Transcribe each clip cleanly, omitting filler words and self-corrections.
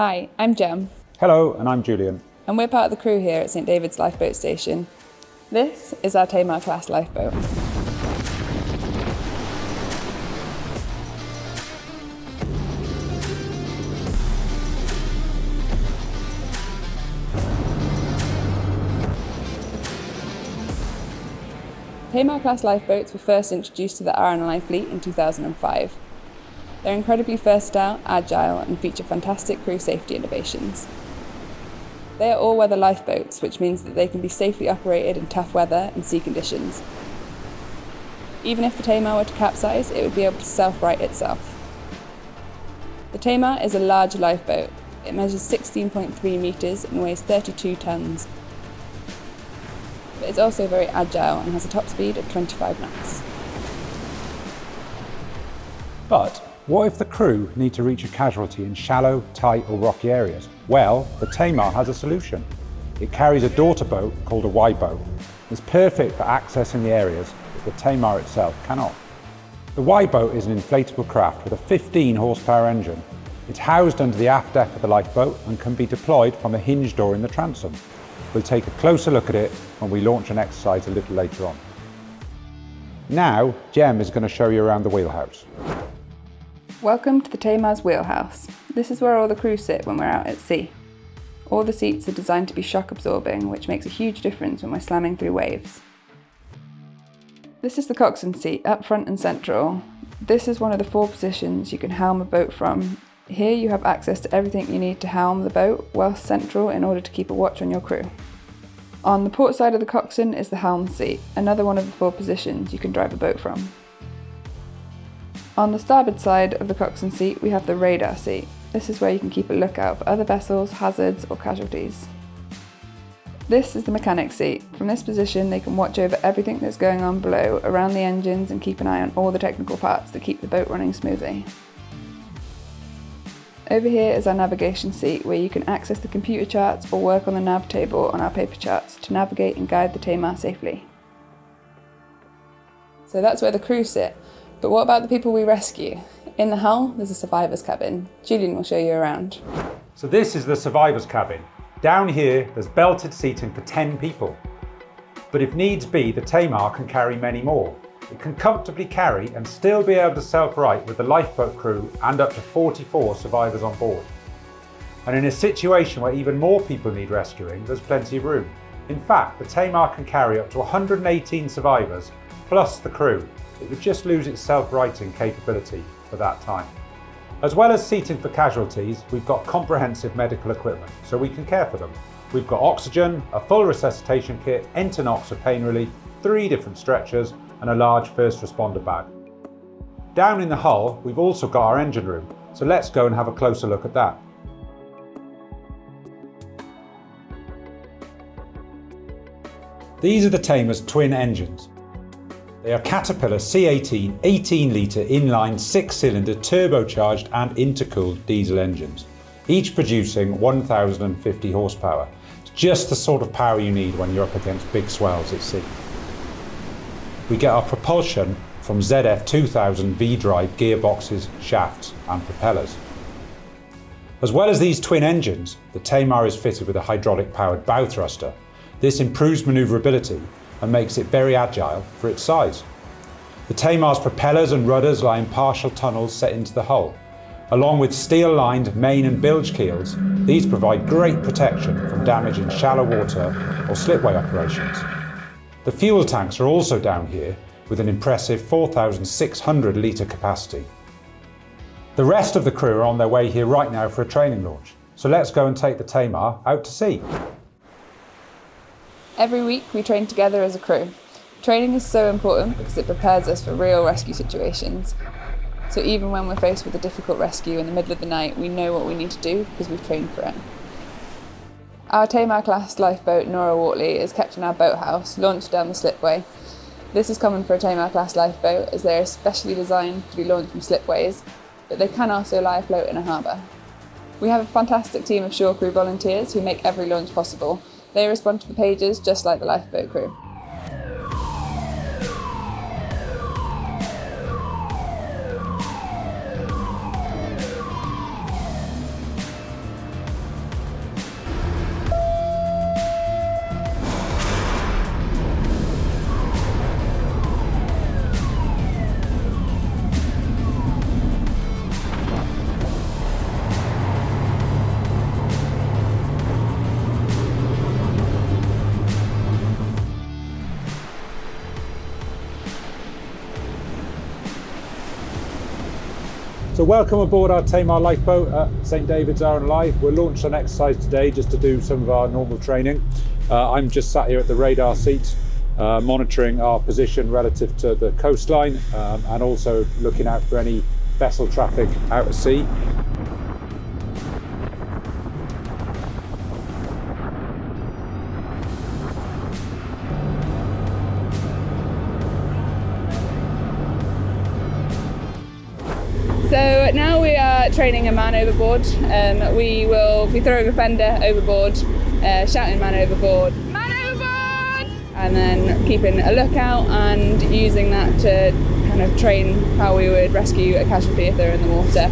Hi, I'm Jem. Hello, and I'm Julian. And we're part of the crew here at St Davids Lifeboat Station. This is our Tamar class lifeboat. Tamar class lifeboats were first introduced to the RNLI fleet in 2005. They're incredibly versatile, agile, and feature fantastic crew safety innovations. They are all-weather lifeboats, which means that they can be safely operated in tough weather and sea conditions. Even if the Tamar were to capsize, it would be able to self-right itself. The Tamar is a large lifeboat. It measures 16.3 metres and weighs 32 tonnes. But it's also very agile and has a top speed of 25 knots. But what if the crew need to reach a casualty in shallow, tight or rocky areas? Well, the Tamar has a solution. It carries a daughter boat called a Y-boat. It's perfect for accessing the areas that the Tamar itself cannot. The Y-boat is an inflatable craft with a 15 horsepower engine. It's housed under the aft deck of the lifeboat and can be deployed from a hinge door in the transom. We'll take a closer look at it when we launch an exercise a little later on. Now, Jem is going to show you around the wheelhouse. Welcome to the Tamar's wheelhouse. This is where all the crew sit when we're out at sea. All the seats are designed to be shock absorbing, which makes a huge difference when we're slamming through waves. This is the coxswain seat, up front and central. This is one of the 4 positions you can helm a boat from. Here you have access to everything you need to helm the boat, whilst central in order to keep a watch on your crew. On the port side of the coxswain is the helm seat, another one of the 4 positions you can drive a boat from. On the starboard side of the coxswain seat we have the radar seat. This is where you can keep a lookout for other vessels, hazards or casualties. This is the mechanic seat. From this position they can watch over everything that's going on below, around the engines, and keep an eye on all the technical parts that keep the boat running smoothly. Over here is our navigation seat, where you can access the computer charts or work on the nav table on our paper charts to navigate and guide the Tamar safely. So that's where the crew sit. But what about the people we rescue? In the hull, there's a survivor's cabin. Julian will show you around. So this is the survivor's cabin. Down here, there's belted seating for 10 people. But if needs be, the Tamar can carry many more. It can comfortably carry and still be able to self-right with the lifeboat crew and up to 44 survivors on board. And in a situation where even more people need rescuing, there's plenty of room. In fact, the Tamar can carry up to 118 survivors, plus the crew. It would just lose its self-righting capability for that time. As well as seating for casualties, we've got comprehensive medical equipment, so we can care for them. We've got oxygen, a full resuscitation kit, Entonox for pain relief, 3 different stretchers, and a large first responder bag. Down in the hull, we've also got our engine room, so let's go and have a closer look at that. These are the Tamar's twin engines. They are Caterpillar C18 18-litre inline 6-cylinder turbocharged and intercooled diesel engines, each producing 1,050 horsepower. It's just the sort of power you need when you're up against big swells at sea. We get our propulsion from ZF 2000 V-drive gearboxes, shafts and propellers. As well as these twin engines, the Tamar is fitted with a hydraulic-powered bow thruster. This improves manoeuvrability and makes it very agile for its size. The Tamar's propellers and rudders lie in partial tunnels set into the hull. Along with steel-lined main and bilge keels, these provide great protection from damage in shallow water or slipway operations. The fuel tanks are also down here with an impressive 4,600 litre capacity. The rest of the crew are on their way here right now for a training launch, so let's go and take the Tamar out to sea. Every week we train together as a crew. Training is so important because it prepares us for real rescue situations. So even when we're faced with a difficult rescue in the middle of the night, we know what we need to do because we've trained for it. Our Tamar class lifeboat Nora Wortley is kept in our boathouse, launched down the slipway. This is common for a Tamar class lifeboat as they are specially designed to be launched from slipways, but they can also lie afloat in a harbour. We have a fantastic team of shore crew volunteers who make every launch possible. They respond to the pages just like the lifeboat crew. welcome aboard our Tamar lifeboat at St Davids RNLI. We're launched on exercise today just to do some of our normal training. I'm just sat here at the radar seat monitoring our position relative to the coastline and also looking out for any vessel traffic out at sea. So now we are training a man overboard. We will be throwing a fender overboard, shouting man overboard, and then keeping a lookout and using that to kind of train how we would rescue a casualty if they're in the water.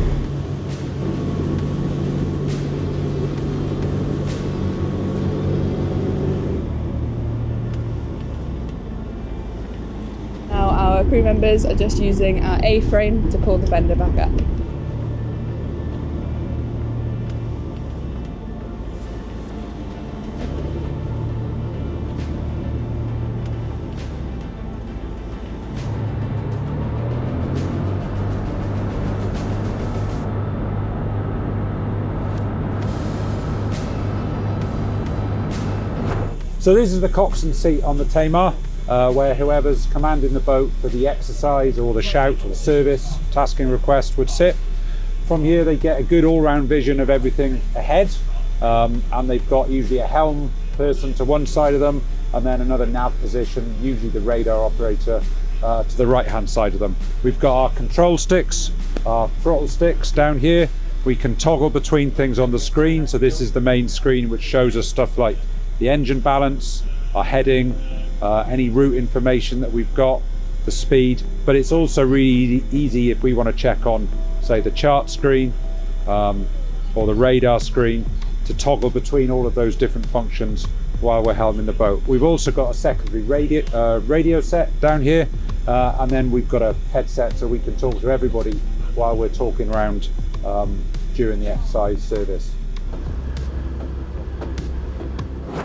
Now our crew members are just using our A-frame to pull the fender back up. So this is the coxswain seat on the Tamar, where whoever's commanding the boat for the exercise or the shout or the service tasking request would sit. From here they get a good all-round vision of everything ahead, and they've got usually a helm person to one side of them and then another nav position, usually the radar operator, to the right hand side of them. We've got our control sticks, our throttle sticks down here. We can toggle between things on the screen, so this is the main screen which shows us stuff like the engine balance, our heading, any route information that we've got, the speed, but it's also really easy if we want to check on, say, the chart screen or the radar screen, to toggle between all of those different functions while we're helming the boat. We've also got a secondary radio set down here, and then we've got a headset so we can talk to everybody while we're talking around during the exercise service.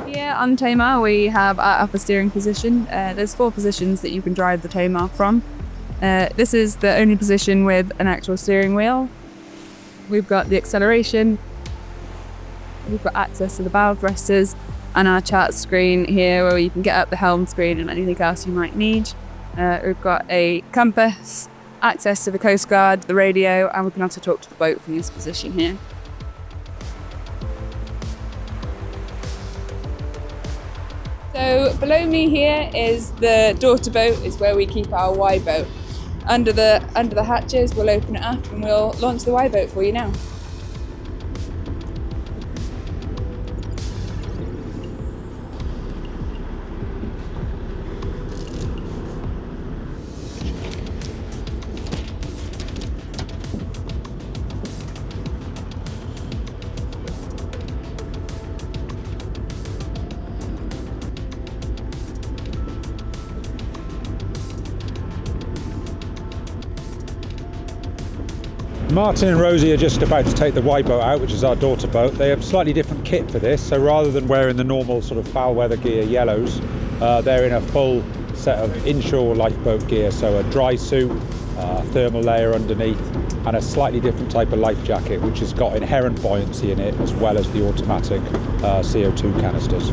Here on Tamar we have our upper steering position. There's 4 positions that you can drive the Tamar from. This is the only position with an actual steering wheel. We've got the acceleration, we've got access to the bow thrusters and our chart screen here where you can get up the helm screen and anything else you might need. We've got a compass, access to the Coast Guard, the radio, and we can also talk to the boat from this position here. So below me here is the daughter boat, is where we keep our Y boat. Under the hatches we'll open it up and we'll launch the Y boat for you now. Martin and Rosie are just about to take the Y boat out, which is our daughter boat. They have slightly different kit for this, so rather than wearing the normal sort of foul weather gear yellows, they're in a full set of inshore lifeboat gear, so a dry suit, a thermal layer underneath, and a slightly different type of life jacket which has got inherent buoyancy in it, as well as the automatic CO2 canisters.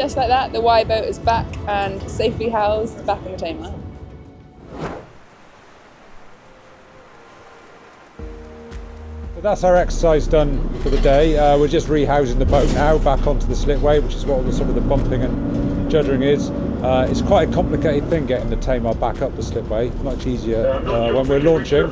just like that, the Y boat is back and safely housed back on the Tamar. So that's our exercise done for the day. We're just rehousing the boat now back onto the slipway, which is what some of the bumping and juddering is. It's quite a complicated thing getting the Tamar back up the slipway, much easier when we're launching.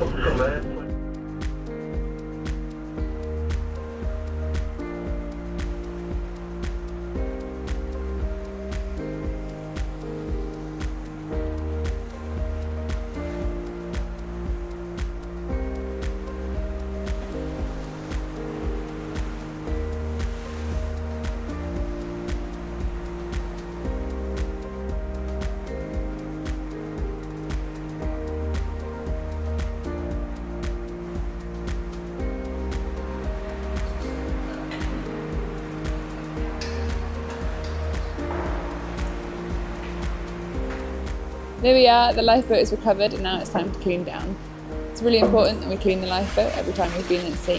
There we are, the lifeboat is recovered and now it's time to clean down. It's really important that we clean the lifeboat every time we've been at sea.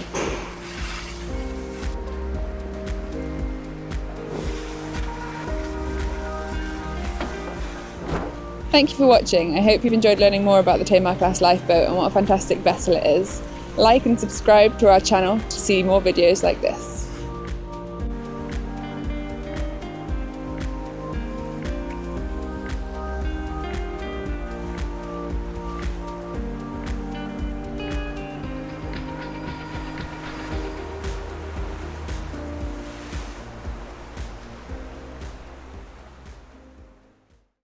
Thank you for watching. I hope you've enjoyed learning more about the Tamar class lifeboat and what a fantastic vessel it is. Like and subscribe to our channel to see more videos like this.